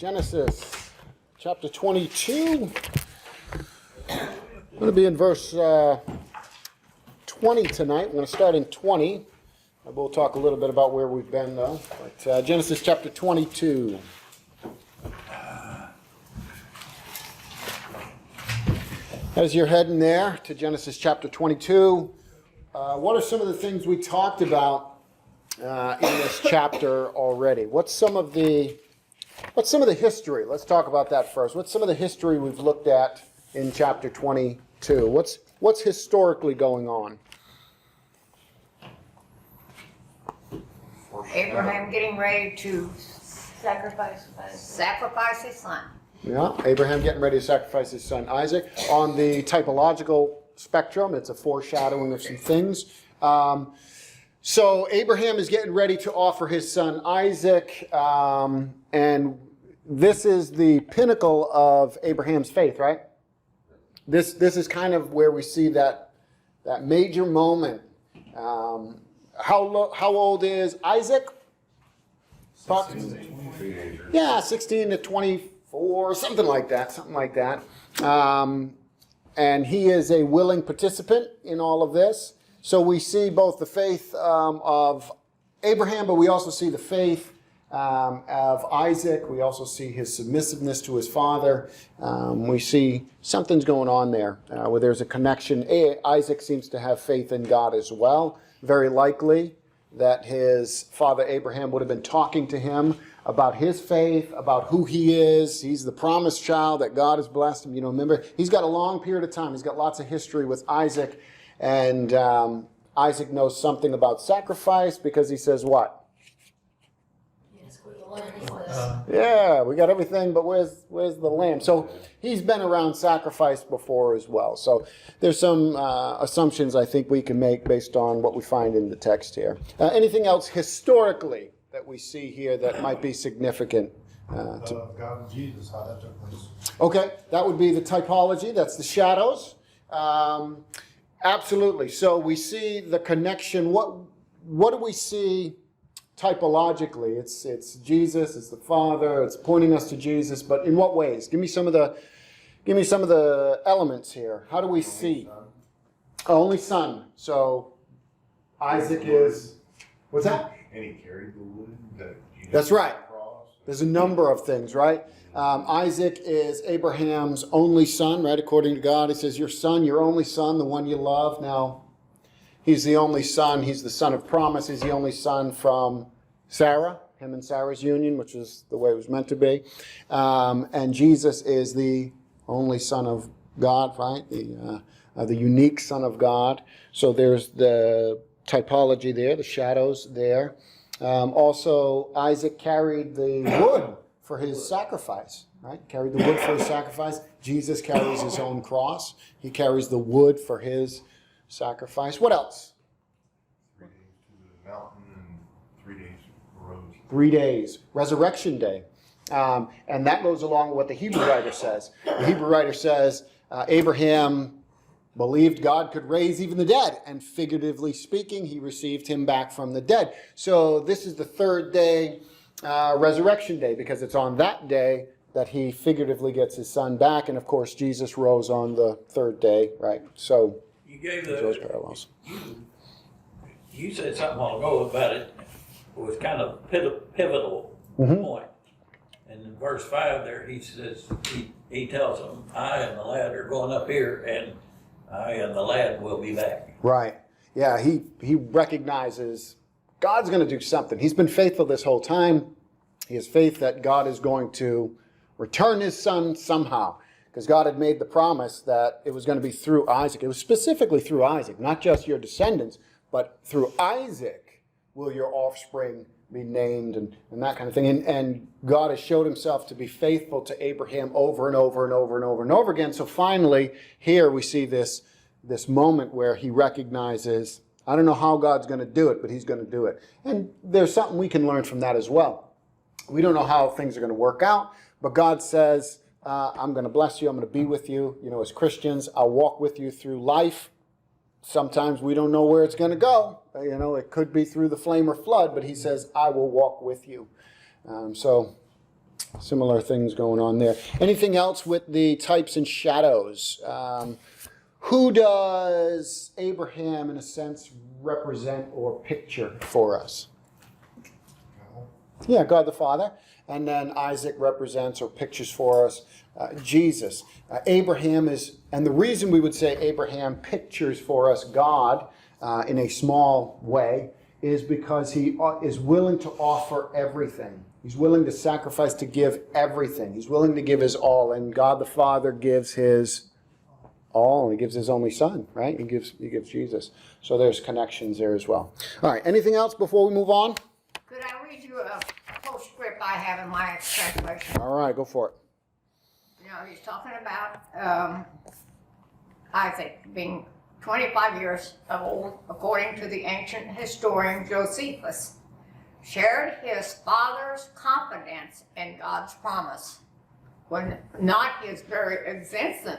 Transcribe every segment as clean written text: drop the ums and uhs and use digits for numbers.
Genesis chapter 22. I'm going to be in verse 20 tonight. We're going to start in 20. We'll talk a little bit about where we've been, though. But Genesis chapter 22. As you're heading there to Genesis chapter 22, what are some of the things we talked about in this chapter already? What's some of the history? Let's talk about that first. What's some of the history we've looked at in chapter 22? What's historically going on? Abraham getting ready to sacrifice his son. Yeah, Abraham getting ready to sacrifice his son Isaac. On the typological spectrum, it's a foreshadowing of some things. So Abraham is getting ready to offer his son Isaac, and this is the pinnacle of Abraham's faith, right? This is kind of where we see that major moment. How old is Isaac? 16 to 24, something like that. And he is a willing participant in all of this. So we see both the faith of Abraham, but we also see the faith of Isaac. We also see his submissiveness to his father. We see something's going on there where there's a connection. Isaac seems to have faith in God as well. Very likely that his father Abraham would have been talking to him about his faith, about who he is. He's the promised child that God has blessed him. You know, remember, he's got a long period of time. He's got lots of history with Isaac. And Isaac knows something about sacrifice because he says what? Yeah, we got everything, but where's the lamb? So he's been around sacrifice before as well. So there's some assumptions I think we can make based on what we find in the text here. Anything else historically that we see here that might be significant? God and Jesus, how that took place. Okay, that would be the typology. That's the shadows. Absolutely. So we see the connection. What do we see typologically? It's Jesus, it's the Father, it's pointing us to Jesus, but in what ways? Give me some of the elements here. How do we see? Only son. So Isaac is, what's that? And he carried the wood that Jesus. That's right. Cross. There's a number of things, right? Isaac is Abraham's only son, right? According to God, he says, your son, your only son, the one you love. Now, he's the only son. He's the son of promise. He's the only son from Sarah, him and Sarah's union, which is the way it was meant to be. And Jesus is the only son of God, right? The unique son of God. So there's the typology there, the shadows there. Also, Isaac carried the wood for his sacrifice, right? Carried the wood for his sacrifice. Jesus carries his own cross. He carries the wood for his sacrifice. What else? 3 days to the mountain and 3 days rose. 3 days. Resurrection day. And that goes along with what the Hebrew writer says. The Hebrew writer says Abraham believed God could raise even the dead. And figuratively speaking, he received him back from the dead. So this is the third day, resurrection day, because it's on that day that he figuratively gets his son back. And of course, Jesus rose on the third day, right? So You gave those parallels. You said something a while ago about it was kind of pivotal point. And in verse 5 there, he says, he tells them, I and the lad are going up here, and I and the lad will be back. Right. Yeah, he recognizes God's going to do something. He's been faithful this whole time. He has faith that God is going to return his son somehow, because God had made the promise that it was going to be through Isaac. It was specifically through Isaac, not just your descendants, but through Isaac will your offspring be named and that kind of thing. And God has showed himself to be faithful to Abraham over and over and over and over and over again. So finally, here we see this moment where he recognizes, I don't know how God's going to do it, but he's going to do it. And there's something we can learn from that as well. We don't know how things are going to work out, but God says, I'm going to bless you. I'm going to be with you. You know, as Christians, I'll walk with you through life. Sometimes we don't know where it's going to go. You know, it could be through the flame or flood, but he says, I will walk with you. So Similar things going on there. Anything else with the types and shadows? Who does Abraham, in a sense, represent or picture for us? Yeah, God the Father. And then Isaac represents or pictures for us Jesus. Abraham is, and the reason we would say Abraham pictures for us God in a small way is because he is willing to offer everything. He's willing to sacrifice, to give everything. He's willing to give his all. And God the Father gives his all. He gives his only son, right? He gives Jesus. So there's connections there as well. All right, anything else before we move on? Could I read you a postscript I have in my translation? All right, go for it. You know, he's talking about Isaac being 25 years old, according to the ancient historian Josephus, shared his father's confidence in God's promise, when not his very existence,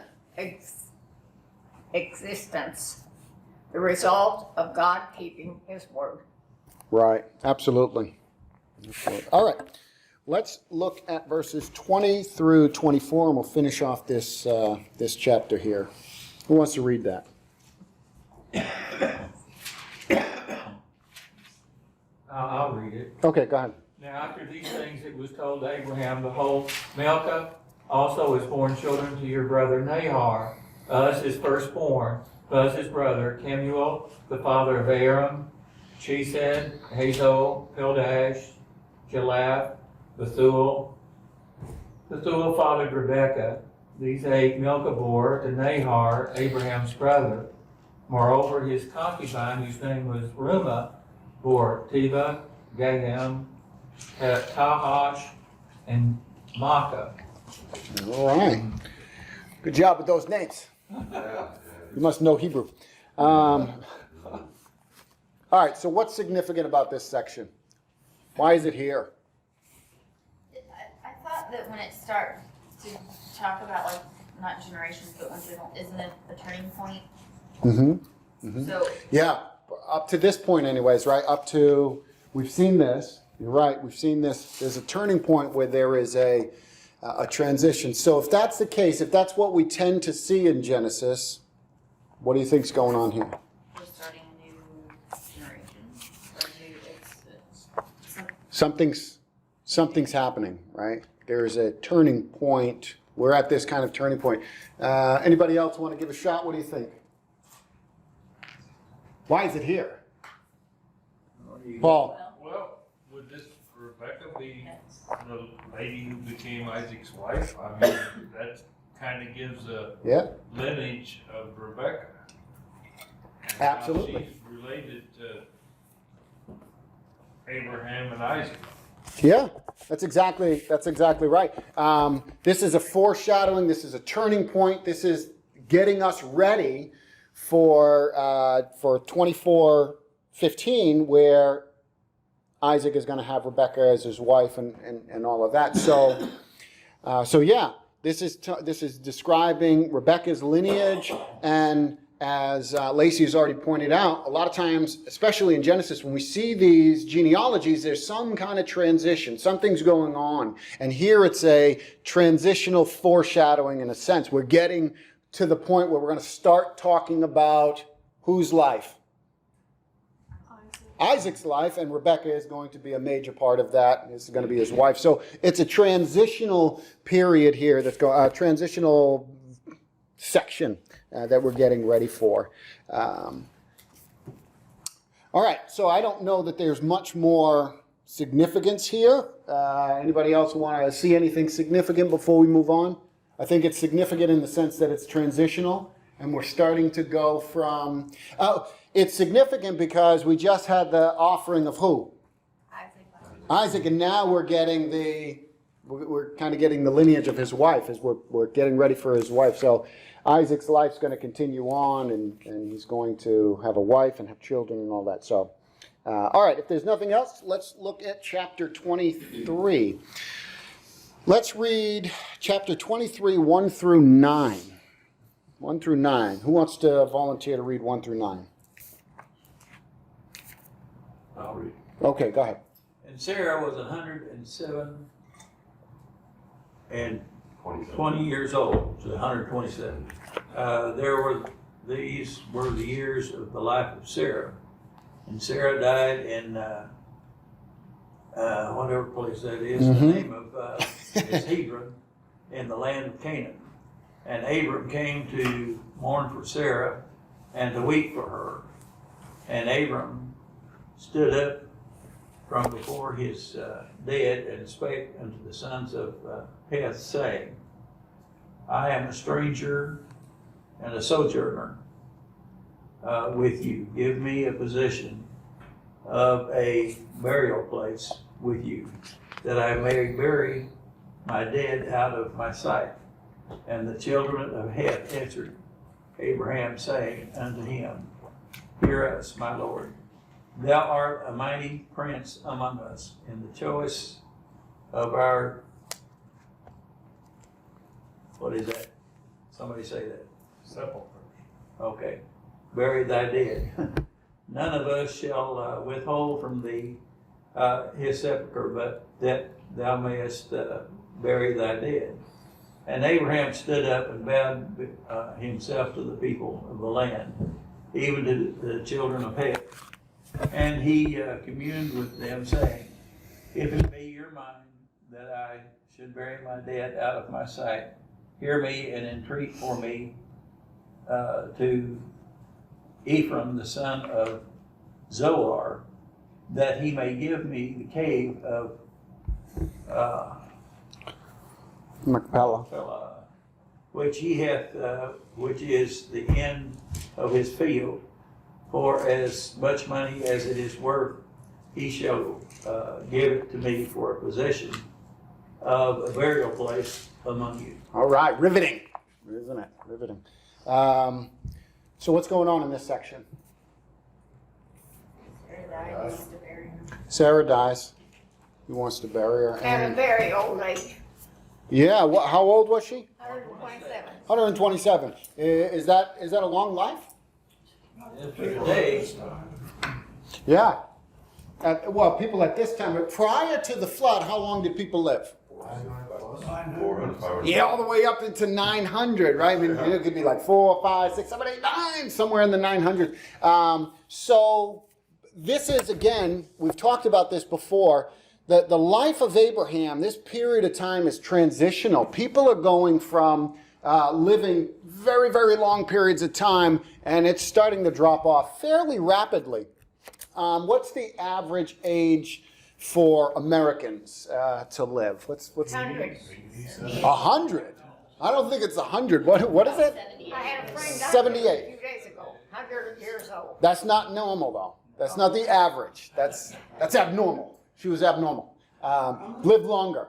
the result of God keeping his word. Right, absolutely. All right, let's look at verses 20 through 24, and we'll finish off this chapter here. Who wants to read that? I'll read it. Okay, go ahead. Now after these things it was told to Abraham, behold, Milcah also has borne children to your brother Nahor, his firstborn, his brother Kemuel, the father of Aram, Chesed, Hazol, Pildash, Jalaph, Bethuel. Bethuel fathered Rebekah. These 8 Milcah bore to Nahor, Abraham's brother. Moreover, his concubine, whose name was Reumah, bore Tebah, Gaham, Tahash, and Makkah. All right. Good job with those names. You must know Hebrew. All right, so what's significant about this section? Why is it here? I thought that when it starts to talk about, like, not generations, but when people, isn't it a turning point? Mm-hmm. So, Yeah, up to this point anyways, right? Up to, we've seen this. You're right, we've seen this. There's a turning point where there is a transition. So if that's the case, if that's what we tend to see in Genesis, what do you think's going on here? we're starting a new generation. Or Something's happening, right? There's a turning point. We're at this kind of turning point. Anybody else want to give a shot? What do you think? Why is it here? Paul. Well, would this Rebecca be the lady who became Isaac's wife? I mean, that kind of gives a Yeah, lineage of Rebecca. And how absolutely. she's related to Abraham and Isaac. Yeah, that's exactly right. This is a foreshadowing. This is a turning point. This is getting us ready for 24:15, where Isaac is going to have Rebekah as his wife and all of that. So yeah, this is describing Rebekah's lineage, and as Lacey has already pointed out, a lot of times, especially in Genesis, when we see these genealogies, there's some kind of transition, something's going on, and here it's a transitional foreshadowing in a sense. We're getting to the point where we're going to start talking about whose life? Isaac's life, and Rebekah is going to be a major part of that. This is going to be his wife. So it's a transitional period here, that's a transitional section that we're getting ready for. All right, so I don't know that there's much more significance here. Anybody else want to see anything significant before we move on? I think it's significant in the sense that it's transitional, and we're starting to go from... it's significant because we just had the offering of who? Isaac, and now we're getting we're kind of getting the lineage of his wife as we're getting ready for his wife. So Isaac's life's going to continue on, and he's going to have a wife and have children and all that. So, all right, if there's nothing else, let's look at chapter 23. Let's read chapter 23, 1 through 9. 1 through 9. Who wants to volunteer to read 1 through 9? I'll read. Okay, go ahead. And Sarah was 107 and 27. 20 years old, so 127. These were the years of the life of Sarah. And Sarah died in whatever place that is. The name of is Hebron in the land of Canaan. And Abram came to mourn for Sarah and to weep for her. And Abram stood up from before his dead and spake unto the sons of Heth, saying, I am a stranger and a sojourner with you. Give me a position of a burial place with you, that I may bury my dead out of my sight. And the children of Heth answered Abraham, saying unto him, Hear us, my Lord. Thou art a mighty prince among us, in the choice of our, what is that? Somebody say that. Sepulchre. Okay. Bury thy dead. None of us shall withhold from thee his sepulchre, but that thou mayest bury thy dead. And Abraham stood up and bowed himself to the people of the land, even to the children of Heth. And he communed with them, saying, If it be your mind that I should bury my dead out of my sight, hear me and entreat for me to Ephraim the son of Zohar, that he may give me the cave of Machpelah. which he hath, which is the end of his field, for as much money as it is worth, he shall give it to me for a possession of a burial place among you. All right, riveting, isn't it? Riveting. So what's going on in this section? Sarah dies. He wants to bury her. At a very old age, Yeah, how old was she? 127. 127. Is that a long life? Today, Yeah. Well, people at this time, prior to the flood, how long did people live? 400, 500. Yeah, all the way up into 900, right? I mean, it could be like 4, 5, 6, 7, 8, 9, somewhere in the 900s. So this is, again, we've talked about this before, the life of Abraham, this period of time is transitional. People are going from living very, very long periods of time, and it's starting to drop off fairly rapidly. What's the average age for Americans to live? What's 100. 100? I don't think it's 100. What is it? I had a friend die 78. a few days ago, 100 years old. That's not normal, though. That's not the average. That's abnormal. She was abnormal. Lived longer.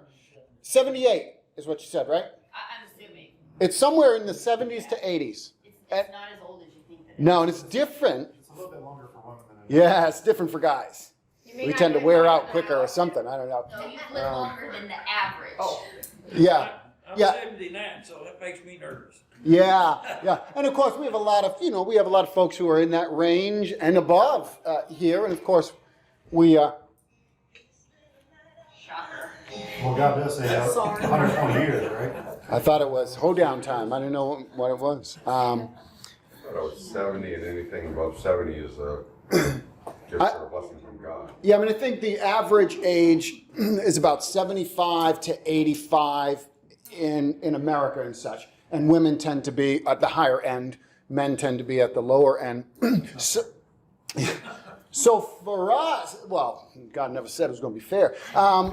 78 is what you said, right? I'm assuming. It's somewhere in the 70s to 80s. It's not as old as you think that it is. No, and it's different. It's a little bit longer for women than it is. Yeah, it's different for guys. You mean We I tend to live wear longer out than quicker I or was? something. I don't know. So you've lived longer than the average. Oh. Yeah. I'm Yeah. 79, so that makes me nervous. Yeah. And of course, we have a lot of folks who are in that range and above here. And of course, we Shocker. Well, God does say 120 years, right? I thought it was hoedown time. I didn't know what it was. I thought it was 70, and anything above 70 is a gift or a blessing from God. Yeah, I mean, I think the average age is about 75 to 85 in America and such. And women tend to be at the higher end. Men tend to be at the lower end. So for us, well, God never said it was going to be fair.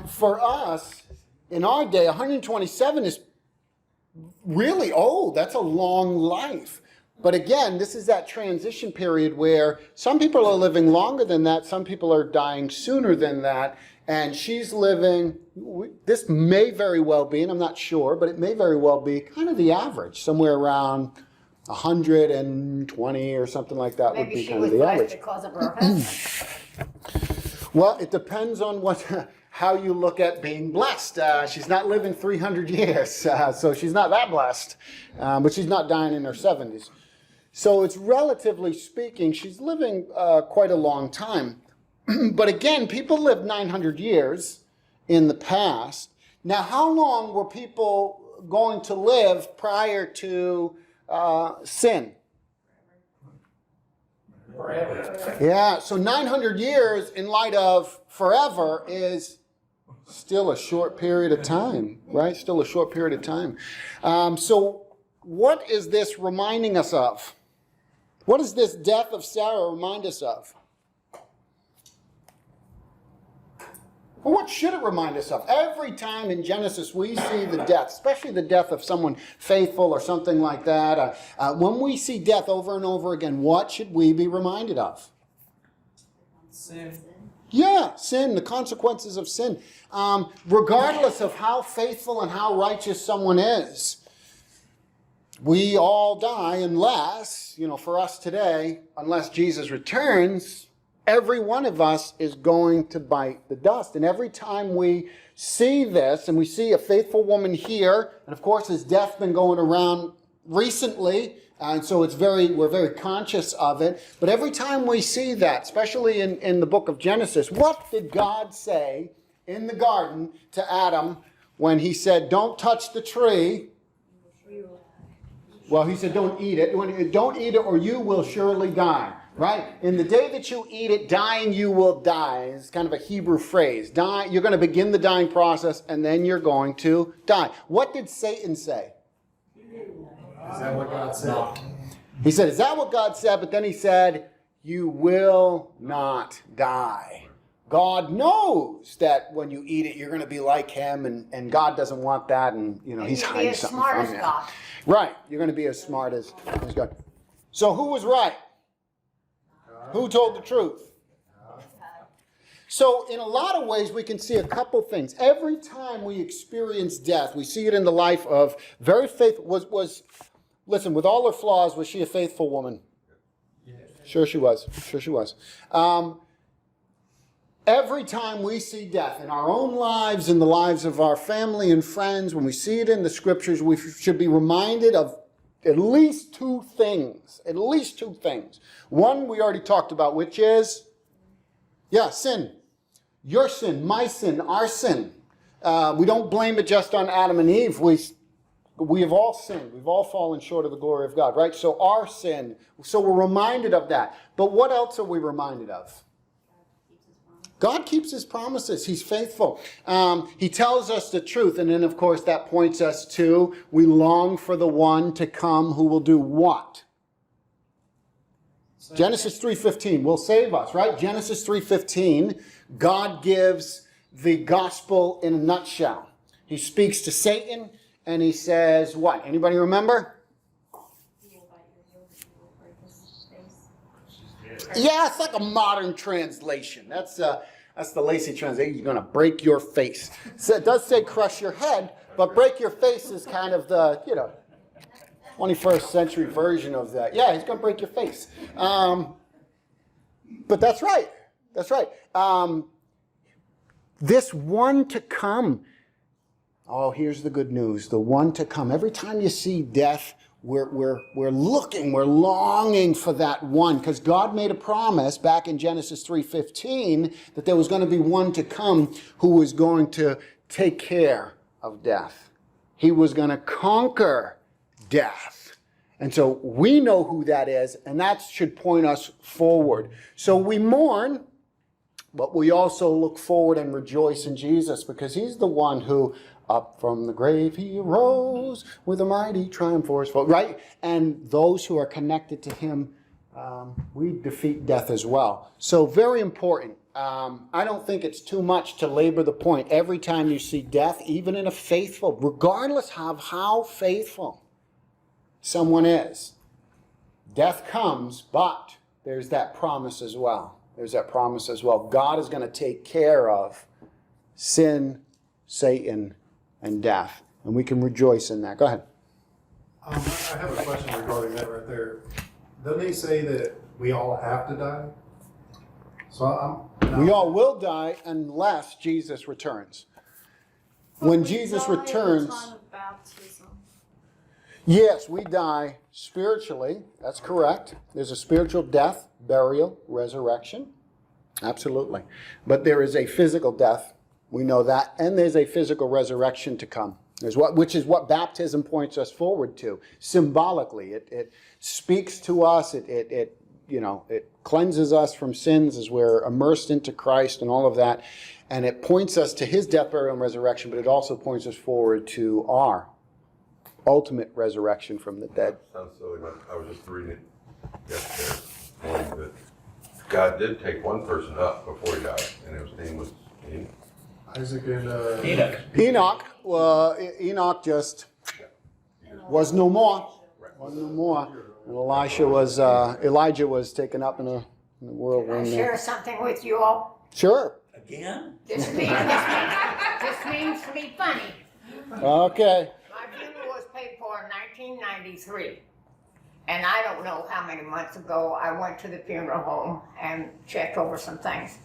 For us, in our day, 127 is really old. That's a long life. But again, this is that transition period where some people are living longer than that, some people are dying sooner than that, and she's living, this may very well be, and I'm not sure, but it may very well be kind of the average, somewhere around 120 or something like that would Maybe be she kind was of the blessed average. because of her husband. Well, it depends on how you look at being blessed. She's not living 300 years, so she's not that blessed, but she's not dying in her 70s. So it's relatively speaking, she's living quite a long time. But again, people lived 900 years in the past. Now, how long were people going to live prior to sin? Forever. Yeah, so 900 years in light of forever is still a short period of time, right? Still a short period of time. So what is this reminding us of? What does this death of Sarah remind us of? Well, what should it remind us of? Every time in Genesis we see the death, especially the death of someone faithful or something like that, when we see death over and over again, what should we be reminded of? Sin. Yeah, sin, the consequences of sin. Regardless of how faithful and how righteous someone is, we all die unless, for us today, unless Jesus returns, every one of us is going to bite the dust. And every time we see this, and we see a faithful woman here, and of course his death been going around recently, and so we're very conscious of it. But every time we see that, especially in the book of Genesis, what did God say in the garden to Adam when he said, don't touch the tree? Well, he said, don't eat it. Don't eat it or you will surely die. Right? In the day that you eat it, dying you will die. It's kind of a Hebrew phrase. Die, you're going to begin the dying process and then you're going to die. What did Satan say? Is that what God said? He said, is that what God said? But then he said, you will not die. God knows that when you eat it, you're going to be like him, and God doesn't want that, and he's hiding something from you. God. Right, you're going to be as smart as God. So who was right? Who told the truth? So in a lot of ways, we can see a couple things. Every time we experience death, we see it in the life of very faithful, listen, with all her flaws, was she a faithful woman? Yes. Sure she was. Sure she was. Every time we see death in our own lives, in the lives of our family and friends, when we see it in the scriptures, we should be reminded of at least two things. At least two things. One we already talked about, which is, sin. Your sin, my sin, our sin. We don't blame it just on Adam and Eve. We have all sinned. We've all fallen short of the glory of God, right? So our sin. So we're reminded of that. But what else are we reminded of? God keeps his promises. He's faithful. He tells us the truth. And then, of course, that points us to, we long for the one to come who will do what? Genesis 3:15 will save us, right? Genesis 3:15, God gives the gospel in a nutshell. He speaks to Satan and he says what? Anybody remember? Yeah, it's like a modern translation. That's the Lacey translation. You're going to break your face. So it does say crush your head, but break your face is kind of the, 21st century version of that. Yeah, he's going to break your face. But that's right. That's right. This one to come. Oh, here's the good news. The one to come. Every time you see death, we're looking, we're longing for that one, because God made a promise back in Genesis 3:15 that there was going to be one to come who was going to take care of death. He was going to conquer death. And so we know who that is, and that should point us forward. So we mourn, but we also look forward and rejoice in Jesus, because he's the one who, up from the grave he arose with a mighty triumph for his foe, right? And those who are connected to him, we defeat death as well. So very important. I don't think it's too much to labor the point. Every time you see death, even in a faithful, regardless of how faithful someone is, death comes, but there's that promise as well. There's that promise as well. God is going to take care of sin, Satan, and death. And we can rejoice in that. Go ahead. I have a question regarding that right there. Doesn't he say that we all have to die? So We all will die unless Jesus returns. When Jesus returns, Time of baptism. yes, we die spiritually. That's correct. There's a spiritual death, burial, resurrection. Absolutely. But there is a physical death We know that. And there's a physical resurrection to come. Which is what baptism points us forward to, symbolically. It speaks to us, it cleanses us from sins as we're immersed into Christ and all of that. And it points us to his death, burial, and resurrection, but it also points us forward to our ultimate resurrection from the dead. Sounds silly, but I was just reading it yesterday morning that God did take one person up before he died, and his name was Isaac and, Enoch. Enoch just was no more. Was no more. And Elijah was taken up in a whirlwind. Can I share something with you all? Sure. Again? This means to be funny. Okay. My funeral was paid for in 1993. And I don't know how many months ago I went to the funeral home and checked over some things.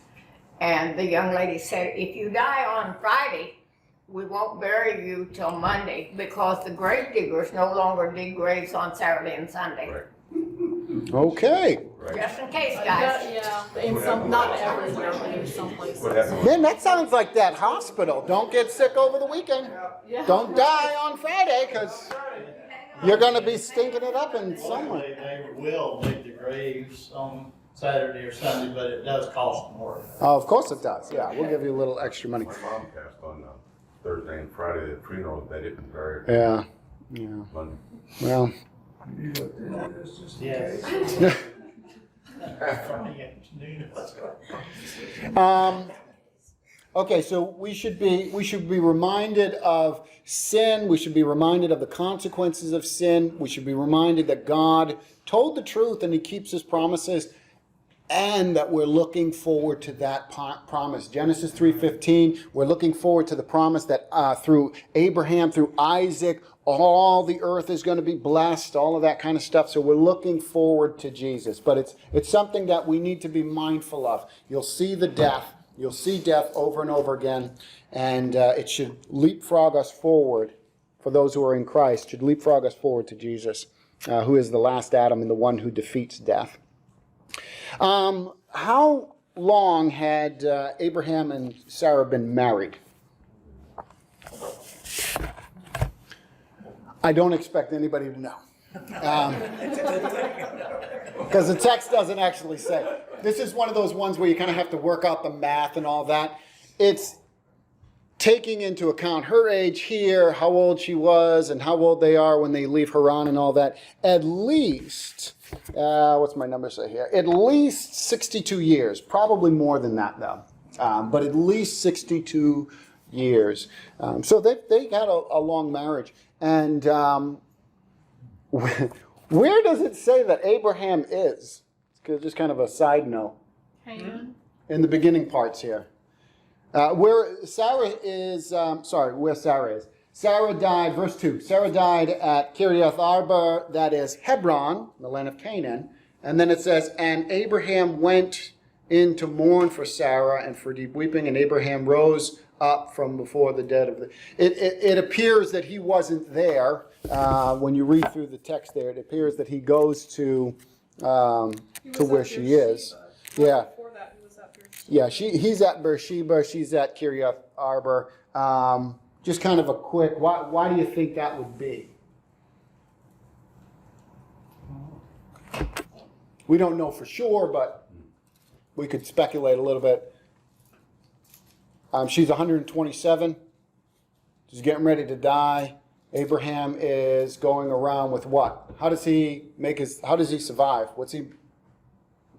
And the young lady said, if you die on Friday, we won't bury you till Monday because the grave diggers no longer dig graves on Saturday and Sunday. Right. Okay. Just in case, guys. Yeah, in some, not everywhere, but in some places. What happened? Man, that sounds like that hospital. Don't get sick over the weekend. Yeah. Don't die on Friday, because you're going to be stinking it up in somewhere. They will dig the graves on Saturday or Sunday, but it does cost more. Oh, of course it does. Yeah, we'll give you a little extra money. My mom passed on Thursday and Friday at funeral. They didn't bury her Yeah. Yeah. Monday. Well. Yes. Okay, so we should be reminded of sin. We should be reminded of the consequences of sin. We should be reminded that God told the truth and he keeps his promises, and that we're looking forward to that promise. Genesis 3:15, we're looking forward to the promise that through Abraham, through Isaac, all the earth is going to be blessed, all of that kind of stuff. So we're looking forward to Jesus. But it's something that we need to be mindful of. You'll see the death. You'll see death over and over again. And it should leapfrog us forward, for those who are in Christ, should leapfrog us forward to Jesus, who is the last Adam and the one who defeats death. How long had Abraham and Sarah been married? I don't expect anybody to know. Because the text doesn't actually say. This is one of those ones where you kind of have to work out the math and all that. It's taking into account her age here, how old she was, and how old they are when they leave Haran and all that. At least, what's my number say here? At least 62 years. Probably more than that, though. But at least 62 years. So they had a long marriage. And where does it say that Abraham is? It's just kind of a side note. Canaan. In the beginning parts here. Where Sarah is. Sarah died, verse 2. Sarah died at Kiriath Arba, that is Hebron, the land of Canaan. And then it says, and Abraham went in to mourn for Sarah and for deep weeping, and Abraham rose up from before the dead of the... It appears that he wasn't there. When you read through the text there, it appears that he goes to where she is. Yeah. Before that, he was at Beersheba. Yeah, he's at Beersheba, she's at Kiriath Arba. Just kind of a quick, why do you think that would be? We don't know for sure, but we could speculate a little bit. She's 127. She's getting ready to die. Abraham is going around with what? How does he survive?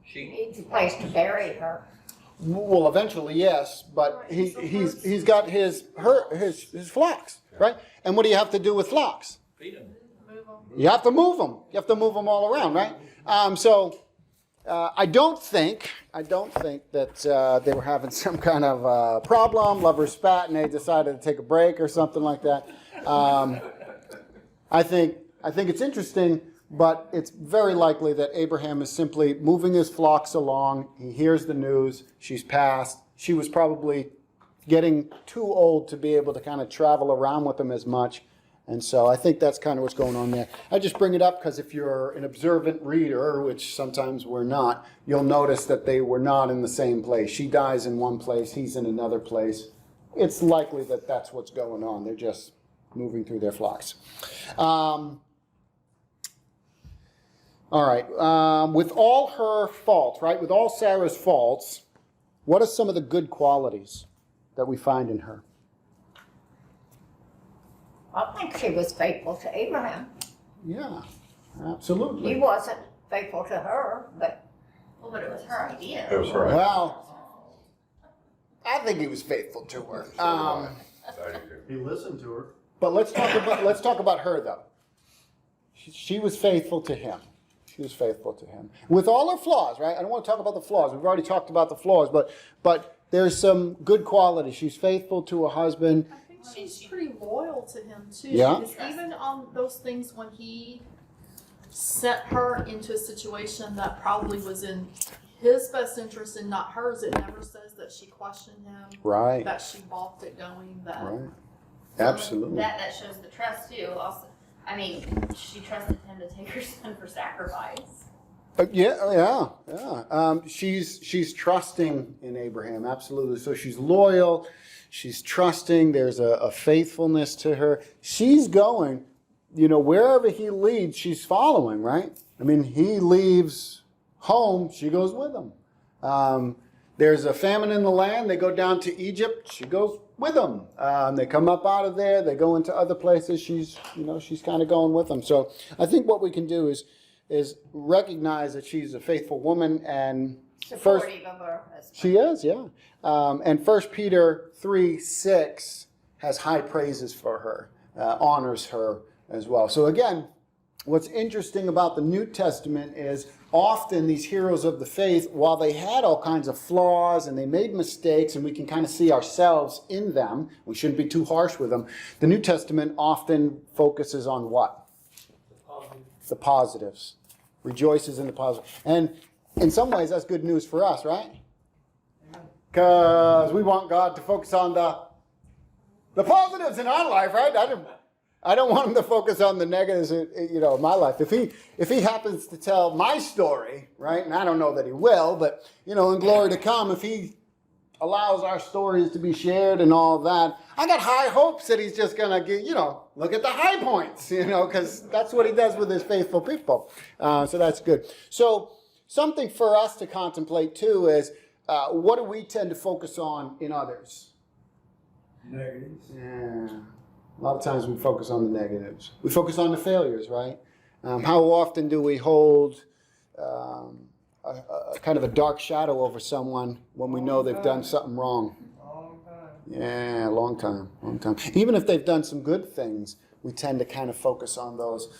He needs a place to bury her. Well, eventually, yes, but he's got his flocks, right? And what do you have to do with flocks? Feed them. You have to move them. You have to move them all around, right? I don't think that they were having some kind of problem, lovers spat, and they decided to take a break or something like that. I think it's interesting, but it's very likely that Abraham is simply moving his flocks along. He hears the news. She's passed. She was probably getting too old to be able to kind of travel around with them as much. And so I think that's kind of what's going on there. I just bring it up because if you're an observant reader, which sometimes we're not, you'll notice that they were not in the same place. She dies in one place, he's in another place. it's likely that that's what's going on. They're just moving through their flocks. All right. With all her faults, right? With all Sarah's faults, what are some of the good qualities that we find in her? I think she was faithful to Abraham. Yeah, absolutely. He wasn't faithful to her, but Well, but it was her idea. That was right. Well, I think he was faithful to her. I do too. He listened to her. But let's talk about her though. She was faithful to him. She was faithful to him with all her flaws, right? I don't want to talk about the flaws. We've already talked about the flaws, but there's some good qualities. She's faithful to her husband. I think she's pretty loyal to him too. Yeah. Because even on those things when he sent her into a situation that probably was in his best interest and not hers, it never says that she questioned him, Right. that she balked at going, that. Right. Absolutely. That shows the trust too. Also, I mean, she trusted him to take her son for sacrifice. Yeah. She's trusting in Abraham, absolutely. So she's loyal, she's trusting. There's a faithfulness to her. She's going, wherever he leads, she's following, right? I mean, he leaves home, she goes with him. There's a famine in the land. They go down to Egypt. She goes with them. They come up out of there. They go into other places. She's kind of going with them. So I think what we can do is recognize that she's a faithful woman and supportive of her husband. she is, yeah. And 1 Peter 3:6 has high praises for her, honors her as well. So again, what's interesting about the New Testament is often these heroes of the faith, while they had all kinds of flaws and they made mistakes and we can kind of see ourselves in them, we shouldn't be too harsh with them, the New Testament often focuses on what? The positives. Rejoices in the positive. And in some ways that's good news for us, right? Because we want God to focus on the positives in our life, right? I don't want him to focus on the negatives, in my life. If he happens to tell my story, right, and I don't know that he will, but, in glory to come, if he allows our stories to be shared and all that, I got high hopes that he's just going to, look at the high points, because that's what he does with his faithful people. So that's good. So something for us to contemplate, too, is what do we tend to focus on in others? Negatives. Yeah. A lot of times we focus on the negatives. We focus on the failures, right? How often do we hold a kind of a dark shadow over someone when we know they've done something wrong? Long time. Yeah, long time. Even if they've done some good things, we tend to kind of focus on those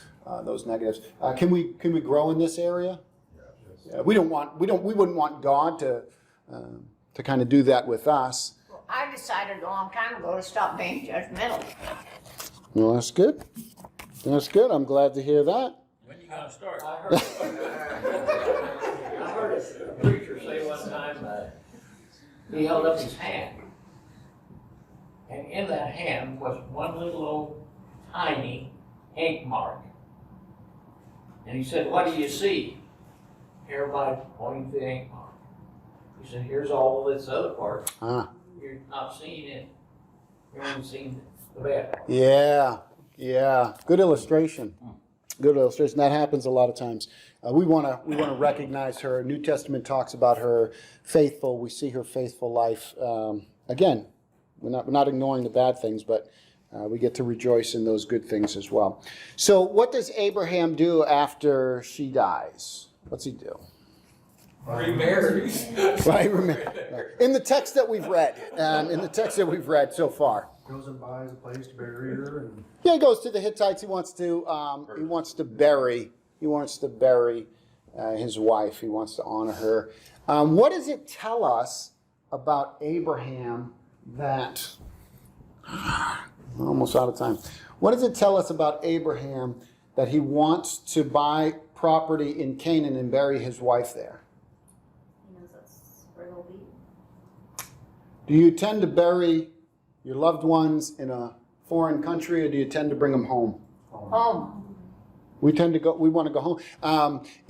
negatives. Can we grow in this area? Yeah, we wouldn't want God to kind of do that with us. Well, I decided a long time ago to stop being judgmental. Well, that's good. That's good. I'm glad to hear that. When you gonna start? I heard a preacher say one time that he held up his hand, and in that hand was one little old tiny ink mark. And he said, "What do you see?" Everybody pointing to the ink mark. He said, "Here's all this other part. Ah. You're not seeing it. You're only seeing the bad." Yeah. Good illustration. That happens a lot of times. We want to recognize her. New Testament talks about her faithful. We see her faithful life. Again, we're not ignoring the bad things, but we get to rejoice in those good things as well. So, what does Abraham do after she dies? What's he do? Remarries. Right, in the text that we've read so far. Goes and buys a place to bury her, and Yeah, he goes to the Hittites. He wants to bury his wife. He wants to honor her. What does it tell us about Abraham that? Almost out of time. What does it tell us about Abraham that he wants to buy property in Canaan and bury his wife there? He knows that's where they'll be. Do you tend to bury your loved ones in a foreign country, or do you tend to bring them home? Home. We want to go home.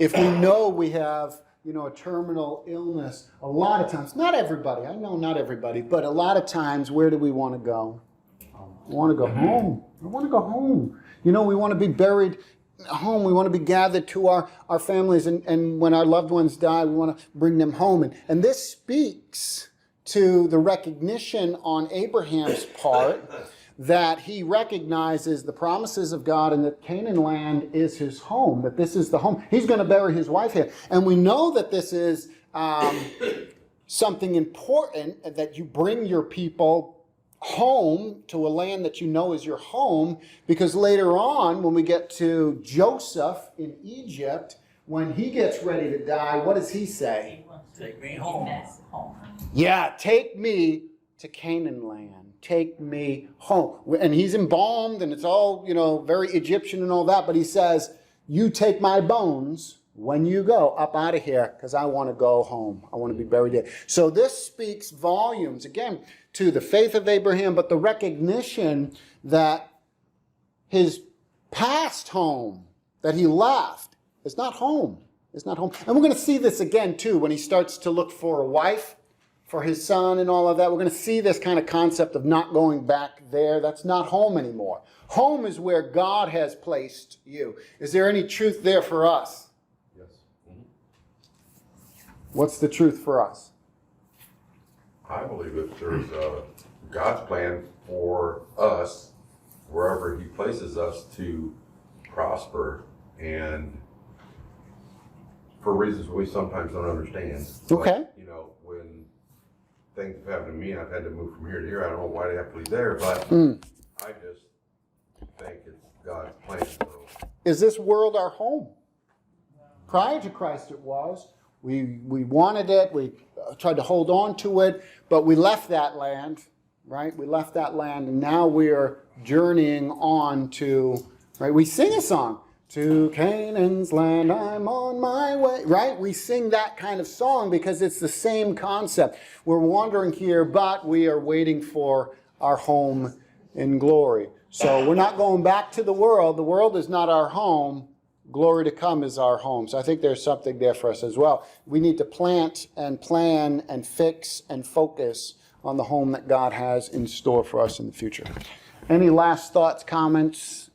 If we know we have, a terminal illness, a lot of times, not everybody, I know not everybody, but a lot of times, where do we want to go? I want to go home. I want to go home. We want to be buried home. We want to be gathered to our families. And when our loved ones die, we want to bring them home. And this speaks to the recognition on Abraham's part that he recognizes the promises of God and that Canaan land is his home, that this is the home. He's going to bury his wife here. And we know that this is something important, that you bring your people home to a land that you know is your home, because later on, when we get to Joseph in Egypt, when he gets ready to die, what does he say? Take me home. Yeah, take me to Canaan land. Take me home. And he's embalmed, and it's all, very Egyptian and all that, but he says, you take my bones when you go up out of here, because I want to go home. I want to be buried there. So this speaks volumes, again, to the faith of Abraham, but the recognition that his past home that he left is not home. It's not home. And we're going to see this again, too, when he starts to look for a wife for his son and all of that. We're going to see this kind of concept of not going back there. That's not home anymore. Home is where God has placed you. Is there any truth there for us? Yes. What's the truth for us? I believe that there's God's plan for us, wherever he places us, to prosper, and for reasons we sometimes don't understand. Okay. But, when things have happened to me, I've had to move from here to here. I don't know why they have to be there, but I just think it's God's plan. So. Is this world our home? Prior to Christ it was. We wanted it. We tried to hold on to it, but we left that land, right? We left that land, and now we're journeying on to, right? We sing a song, to Canaan's land, I'm on my way, right? We sing that kind of song because it's the same concept. We're wandering here, but we are waiting for our home in glory. So we're not going back to the world. The world is not our home. Glory to come is our home. So I think there's something there for us as well. We need to plant and plan and fix and focus on the home that God has in store for us in the future. Any last thoughts, comments?